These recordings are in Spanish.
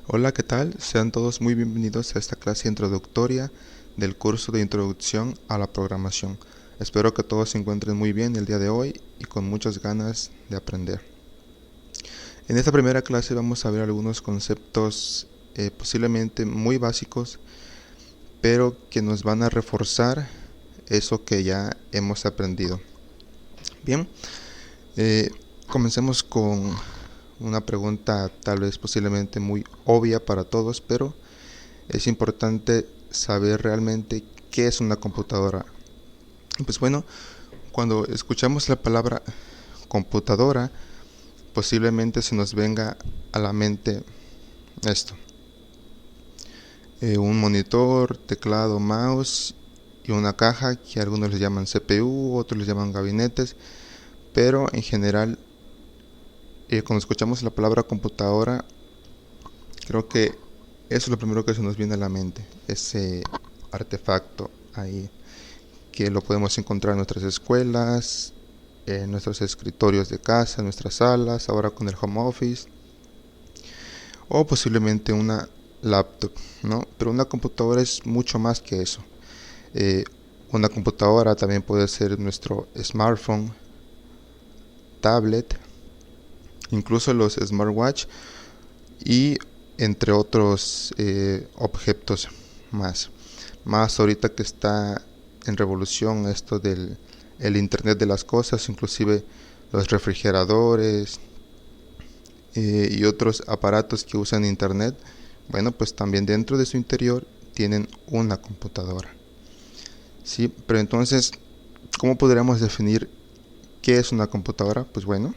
Hola, ¿qué tal? Sean todos muy bienvenidos a esta clase introductoria del curso de Introducción a la Programación. Espero que todos se encuentren muy bien el día de hoy y con muchas ganas de aprender. En esta primera clase vamos a ver algunos conceptos posiblemente muy básicos, pero que nos van a reforzar eso que ya hemos aprendido. Bien, comencemos con una pregunta tal vez posiblemente muy obvia para todos, pero es importante saber realmente qué es una computadora. Pues bueno, cuando escuchamos la palabra computadora, posiblemente se nos venga a la mente esto. Un monitor, teclado, mouse y una caja que algunos les llaman CPU, otros les llaman gabinetes, pero en general cuando escuchamos la palabra computadora, creo que eso es lo primero que se nos viene a la mente, ese artefacto ahí que lo podemos encontrar en nuestras escuelas, en nuestros escritorios de casa, en nuestras salas, ahora con el home office, o posiblemente una laptop, ¿no? Pero una computadora es mucho más que eso. Eh, una computadora también puede ser nuestro smartphone, tablet, incluso los smartwatch y entre otros objetos más. Más ahorita que está en revolución esto del el internet de las cosas, inclusive los refrigeradores y otros aparatos que usan internet, bueno, pues también dentro de su interior tienen una computadora. Sí, pero entonces, ¿cómo podríamos definir qué es una computadora? Pues bueno,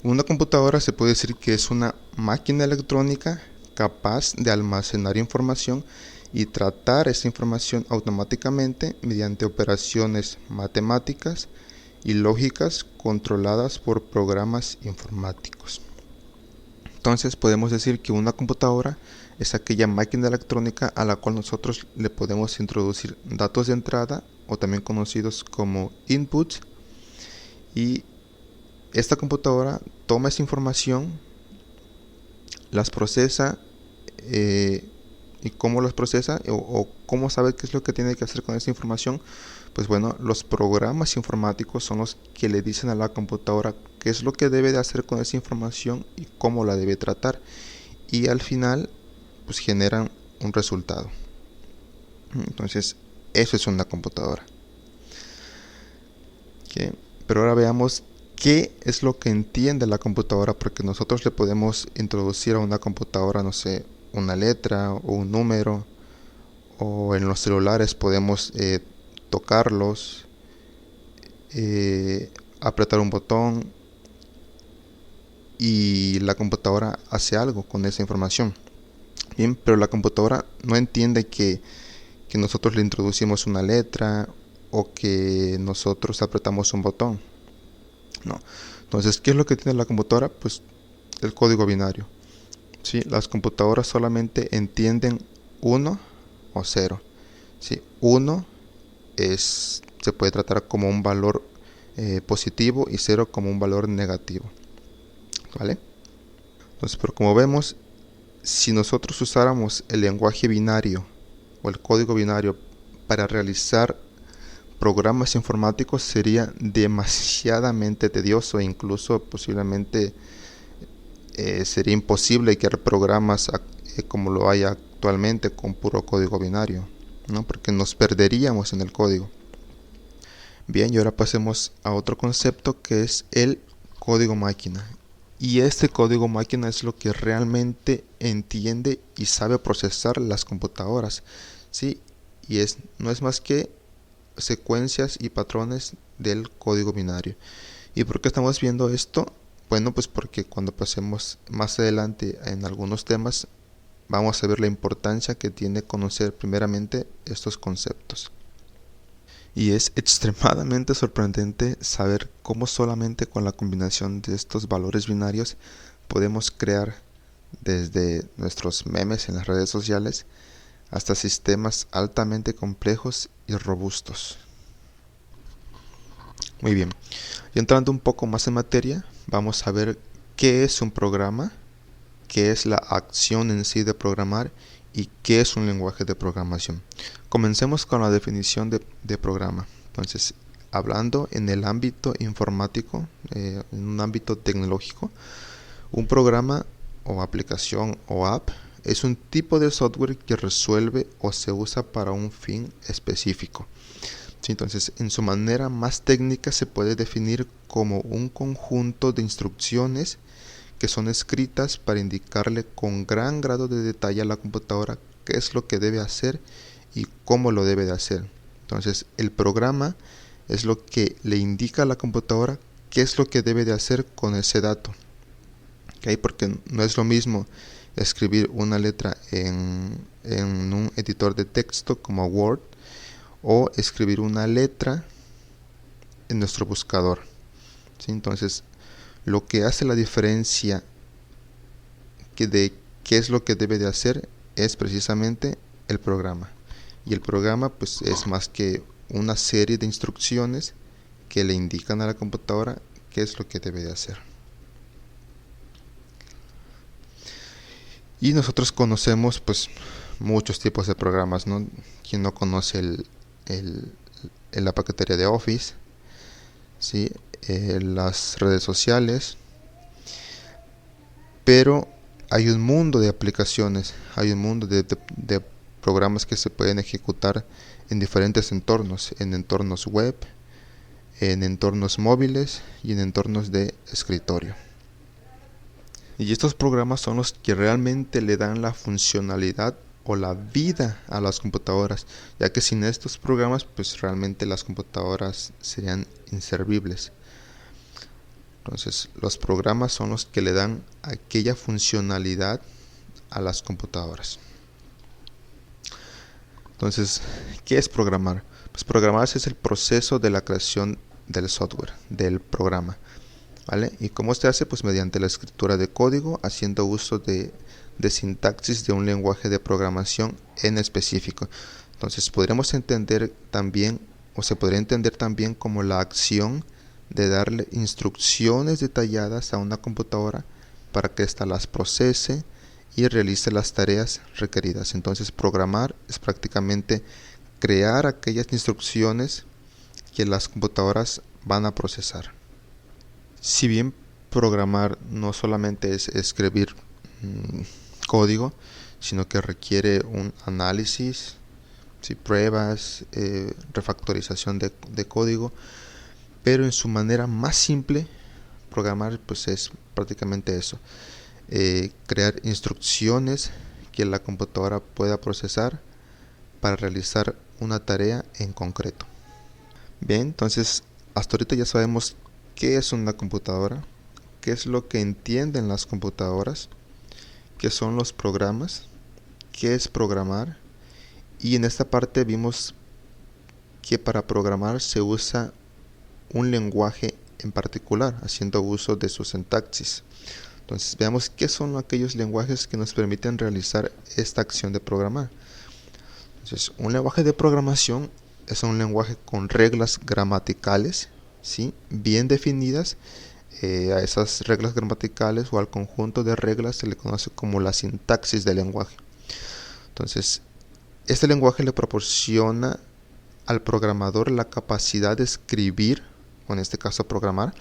una computadora se puede decir que es una máquina electrónica capaz de almacenar información y tratar esa información automáticamente mediante operaciones matemáticas y lógicas controladas por programas informáticos. Entonces podemos decir que una computadora es aquella máquina electrónica a la cual nosotros le podemos introducir datos de entrada o también conocidos como inputs, y esta computadora toma esa información, las procesa, y cómo las procesa o cómo sabe qué es lo que tiene que hacer con esa información. Pues bueno, los programas informáticos son los que le dicen a la computadora qué es lo que debe de hacer con esa información y cómo la debe tratar, y al final pues generan un resultado. Entonces eso es una computadora. ¿Okay? Pero ahora veamos qué es lo que entiende la computadora, porque nosotros le podemos introducir a una computadora, no sé, una letra o un número, o en los celulares podemos tocarlos, apretar un botón y la computadora hace algo con esa información. Bien, pero la computadora no entiende que nosotros le introducimos una letra o que nosotros apretamos un botón. No. Entonces, ¿qué es lo que tiene la computadora? Pues el código binario. ¿Sí? Las computadoras solamente entienden 1 o 0. ¿Sí? 1 se puede tratar como un valor positivo y 0 como un valor negativo. ¿Vale? Entonces, pero como vemos, si nosotros usáramos el lenguaje binario o el código binario para realizar programas informáticos, sería demasiadamente tedioso e incluso posiblemente sería imposible crear programas como lo hay actualmente con puro código binario, ¿no? Porque nos perderíamos en el código. Bien, y ahora pasemos a otro concepto que es el código máquina. Y este código máquina es lo que realmente entiende y sabe procesar las computadoras, ¿sí? Y no es más que secuencias y patrones del código binario. ¿Y por qué estamos viendo esto? Bueno, pues porque cuando pasemos más adelante en algunos temas, vamos a ver la importancia que tiene conocer primeramente estos conceptos. Y es extremadamente sorprendente saber cómo solamente con la combinación de estos valores binarios podemos crear desde nuestros memes en las redes sociales hasta sistemas altamente complejos y robustos. Muy bien, y entrando un poco más en materia, vamos a ver qué es un programa, qué es la acción en sí de programar y qué es un lenguaje de programación. Comencemos con la definición de programa. Entonces, hablando en el ámbito informático, en un ámbito tecnológico, un programa o aplicación o app es un tipo de software que resuelve o se usa para un fin específico. ¿Sí? Entonces, en su manera más técnica se puede definir como un conjunto de instrucciones que son escritas para indicarle con gran grado de detalle a la computadora qué es lo que debe hacer y cómo lo debe de hacer. Entonces, el programa es lo que le indica a la computadora qué es lo que debe de hacer con ese dato. ¿Okay? Porque no es lo mismo escribir una letra en un editor de texto como Word o escribir una letra en nuestro buscador. ¿Sí? Entonces, lo que hace la diferencia de qué es lo que debe de hacer es precisamente el programa. Y el programa pues es más que una serie de instrucciones que le indican a la computadora qué es lo que debe de hacer. Y nosotros conocemos pues muchos tipos de programas, ¿no? Quien no conoce la paquetería de Office, ¿sí? Las redes sociales, pero hay un mundo de aplicaciones, hay un mundo de programas que se pueden ejecutar en diferentes entornos, en entornos web, en entornos móviles y en entornos de escritorio. Y estos programas son los que realmente le dan la funcionalidad o la vida a las computadoras, ya que sin estos programas pues realmente las computadoras serían inservibles. Entonces, los programas son los que le dan aquella funcionalidad a las computadoras. Entonces, ¿qué es programar? Pues programar es el proceso de la creación del software, del programa, ¿vale? ¿Y cómo se hace? Pues mediante la escritura de código, haciendo uso de sintaxis de un lenguaje de programación en específico. Entonces, podríamos entender también, o se podría entender también como la acción de darle instrucciones detalladas a una computadora para que ésta las procese y realice las tareas requeridas. Entonces, programar es prácticamente crear aquellas instrucciones que las computadoras van a procesar. Si bien programar no solamente es escribir código, sino que requiere un análisis, pruebas, refactorización de código, pero en su manera más simple, programar pues es prácticamente eso, crear instrucciones que la computadora pueda procesar para realizar una tarea en concreto. Bien, entonces hasta ahorita ya sabemos qué es una computadora, qué es lo que entienden las computadoras, qué son los programas, qué es programar, y en esta parte vimos que para programar se usa un lenguaje en particular, haciendo uso de su sintaxis. Entonces veamos qué son aquellos lenguajes que nos permiten realizar esta acción de programar. Entonces, un lenguaje de programación es un lenguaje con reglas gramaticales, ¿sí? Bien definidas. A esas reglas gramaticales o al conjunto de reglas se le conoce como la sintaxis del lenguaje. Entonces, este lenguaje le proporciona al programador la capacidad de escribir, o en este caso programar,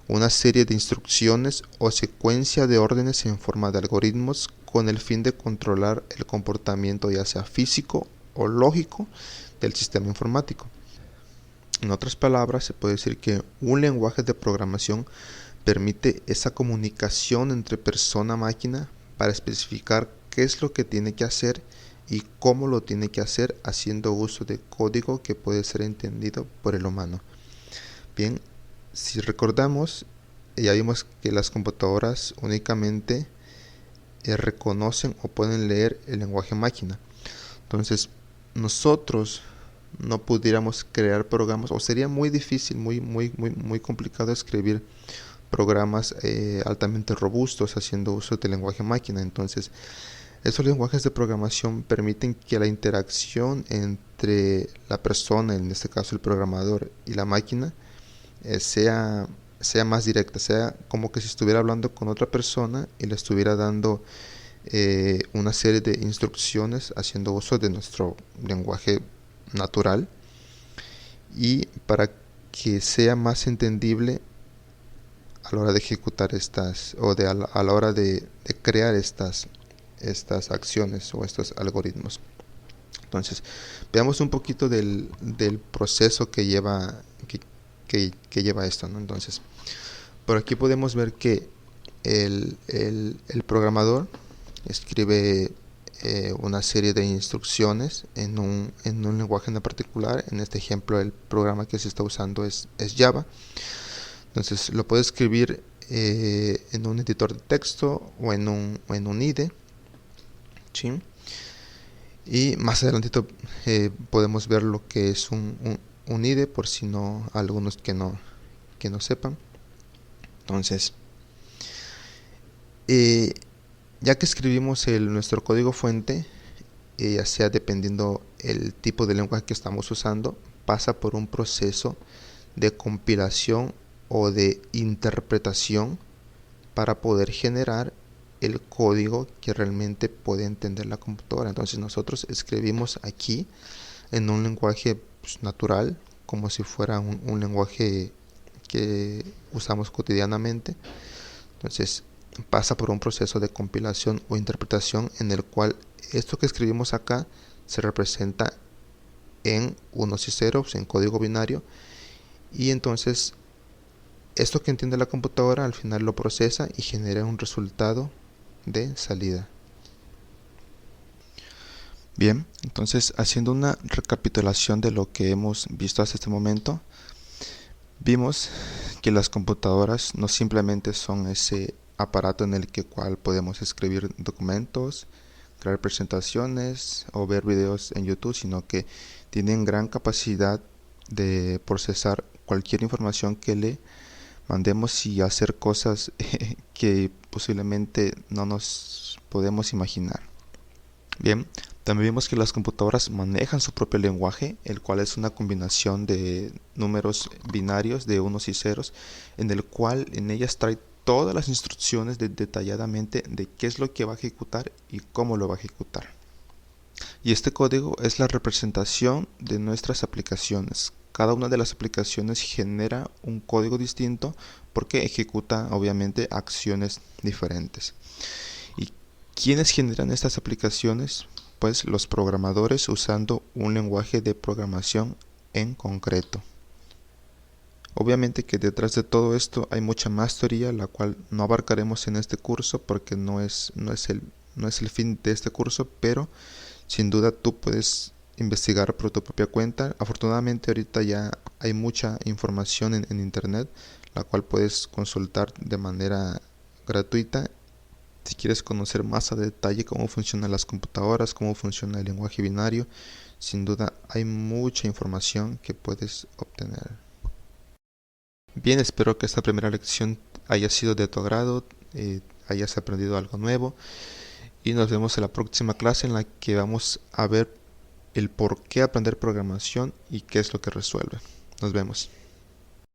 una serie de instrucciones o secuencia de órdenes en forma de algoritmos con el fin de controlar el comportamiento ya sea físico o lógico del sistema informático. En otras palabras, se puede decir que un lenguaje de programación permite esa comunicación entre persona-máquina para especificar qué es lo que tiene que hacer y cómo lo tiene que hacer, haciendo uso de código que puede ser entendido por el humano. Bien, si recordamos, ya vimos que las computadoras únicamente reconocen o pueden leer el lenguaje máquina. Entonces, nosotros no pudiéramos crear programas, o sería muy difícil, muy complicado escribir programas altamente robustos haciendo uso del lenguaje máquina. Entonces, esos lenguajes de programación permiten que la interacción entre la persona, en este caso el programador, y la máquina sea sea más directa, sea como que si estuviera hablando con otra persona y le estuviera dando una serie de instrucciones haciendo uso de nuestro lenguaje natural, y para que sea más entendible a la hora de ejecutar estas o a la hora de crear estas acciones o estos algoritmos. Entonces, veamos un poquito del proceso que lleva lleva esto, ¿no? Entonces, por aquí podemos ver que el programador escribe una serie de instrucciones en un lenguaje en particular. En este ejemplo, el programa que se está usando es Java. Entonces, lo puede escribir en un editor de texto o en un IDE, ¿sí? Y más adelantito podemos ver lo que es un IDE, por si no algunos que no sepan. Entonces, ya que escribimos nuestro código fuente, ya sea dependiendo el tipo de lenguaje que estamos usando, pasa por un proceso de compilación o de interpretación para poder generar el código que realmente puede entender la computadora. Entonces nosotros escribimos aquí en un lenguaje natural, como si fuera un lenguaje que usamos cotidianamente. Entonces pasa por un proceso de compilación o interpretación en el cual esto que escribimos acá se representa en unos y ceros, en código binario, y entonces esto que entiende la computadora al final lo procesa y genera un resultado de salida. Bien, entonces haciendo una recapitulación de lo que hemos visto hasta este momento, vimos que las computadoras no simplemente son ese aparato en el cual podemos escribir documentos, crear presentaciones o ver videos en YouTube, sino que tienen gran capacidad de procesar cualquier información que le mandemos y hacer cosas que posiblemente no nos podemos imaginar. Bien, también vimos que las computadoras manejan su propio lenguaje, el cual es una combinación de números binarios de unos y ceros, en el cual en ellas trae todas las instrucciones detalladamente de qué es lo que va a ejecutar y cómo lo va a ejecutar. Y este código es la representación de nuestras aplicaciones. Cada una de las aplicaciones genera un código distinto porque ejecuta obviamente acciones diferentes. ¿Y quiénes generan estas aplicaciones? Pues los programadores usando un lenguaje de programación en concreto. Obviamente que detrás de todo esto hay mucha más teoría, la cual no abarcaremos en este curso porque no es el fin de este curso, pero sin duda tú puedes investigar por tu propia cuenta. Afortunadamente ahorita ya hay mucha información en internet, la cual puedes consultar de manera gratuita. Si quieres conocer más a detalle cómo funcionan las computadoras, cómo funciona el lenguaje binario, sin duda hay mucha información que puedes obtener. Bien, espero que esta primera lección haya sido de tu agrado, hayas aprendido algo nuevo, y nos vemos en la próxima clase en la que vamos a ver el por qué aprender programación y qué es lo que resuelve. Nos vemos.